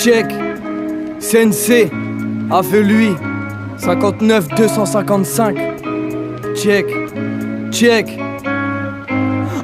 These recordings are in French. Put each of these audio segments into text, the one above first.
Check, CNC, avec lui, 59 255. Check, check.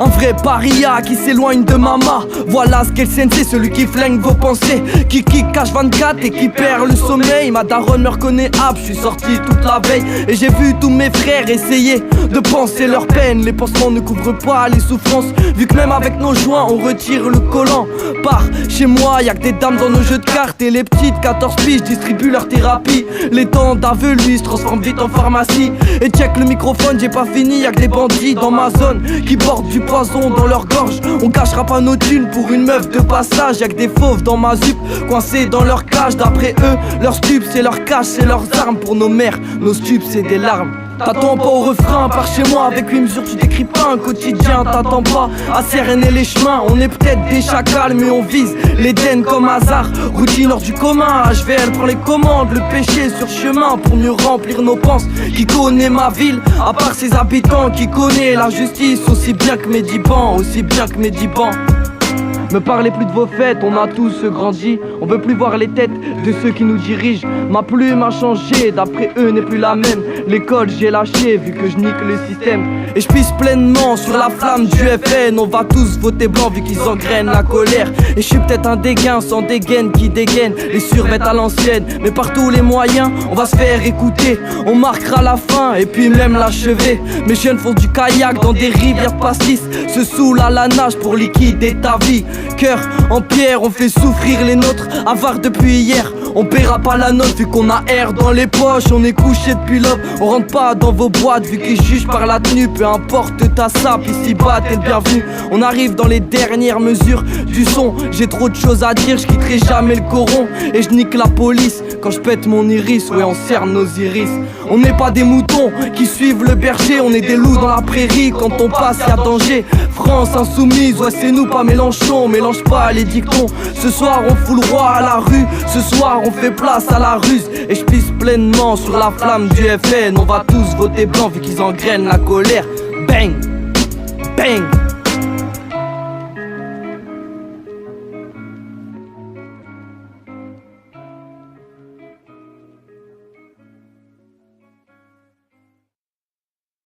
Un vrai paria qui s'éloigne de mama. Voilà ce qu'est le sensei, celui qui flingue vos pensées, qui kick cache 24 et qui perd le sommeil. Ma daronne me reconnaît, je suis sorti toute la veille. Et j'ai vu tous mes frères essayer de penser leur peine. Les pansements ne couvrent pas les souffrances, vu que même avec nos joints on retire le collant. Par chez moi y'a que des dames dans nos jeux de cartes, et les petites 14 piges distribuent leur thérapie. Les temps d'aveugle se transforment vite en pharmacie. Et check le microphone, j'ai pas fini, y'a que des bandits dans ma zone qui portent du poison dans leur gorge. On cachera pas nos thunes pour une meuf de passage. Y'a que des fauves dans ma zup, coincés dans leur cage. D'après eux, leurs stupes c'est leur cache, c'est leurs armes. Pour nos mères, nos stupes c'est des larmes. T'attends pas au refrain, par chez moi avec 8 mesures tu décris pas un quotidien. T'attends pas à serrer les chemins. On est peut-être des chacals mais on vise l'Éden comme hasard. Routine hors du commun, HVL prend les commandes. Le péché sur chemin pour mieux remplir nos penses. Qui connaît ma ville, à part ses habitants. Qui connaît la justice aussi bien que mes 10 bancs, aussi bien que mes 10 bancs. Me parlez plus de vos fêtes, on a tous grandi. On veut plus voir les têtes de ceux qui nous dirigent. Ma plume a changé, d'après eux n'est plus la même. L'école j'ai lâché vu que je nique le système. Et je pisse pleinement sur la flamme du FN. On va tous voter blanc vu qu'ils engrainent la colère. Et je suis peut-être un dégain sans dégaine qui dégaine les survêtements à l'ancienne. Mais par tous les moyens, on va se faire écouter. On marquera la fin et puis même l'achever. Mes jeunes font du kayak dans des rivières de pastis, se saoulent à la nage pour liquider ta vie. Cœur en pierre, on fait souffrir les nôtres. Avare depuis hier, on paiera pas la note vu qu'on a air dans les poches. On est couché depuis l'aube, on rentre pas dans vos boîtes vu qu'ils jugent par la tenue. Peu importe ta sape, ici-bas t'es le bienvenu. On arrive dans les dernières mesures du son. J'ai trop de choses à dire, je quitterai jamais le coron. Et je nique la police quand je pète mon iris. Ouais, on cerne nos iris. On n'est pas des moutons qui suivent le berger. On est des loups dans la prairie, quand on passe y'a danger. France insoumise, ouais c'est nous pas Mélenchon. Mélange pas les dictons. Ce soir on fout le roi à la rue. Ce soir on fait place à la ruse. Et je pisse pleinement sur la flamme du FN. On va tous voter blanc vu qu'ils engrainent la colère. Bang, bang.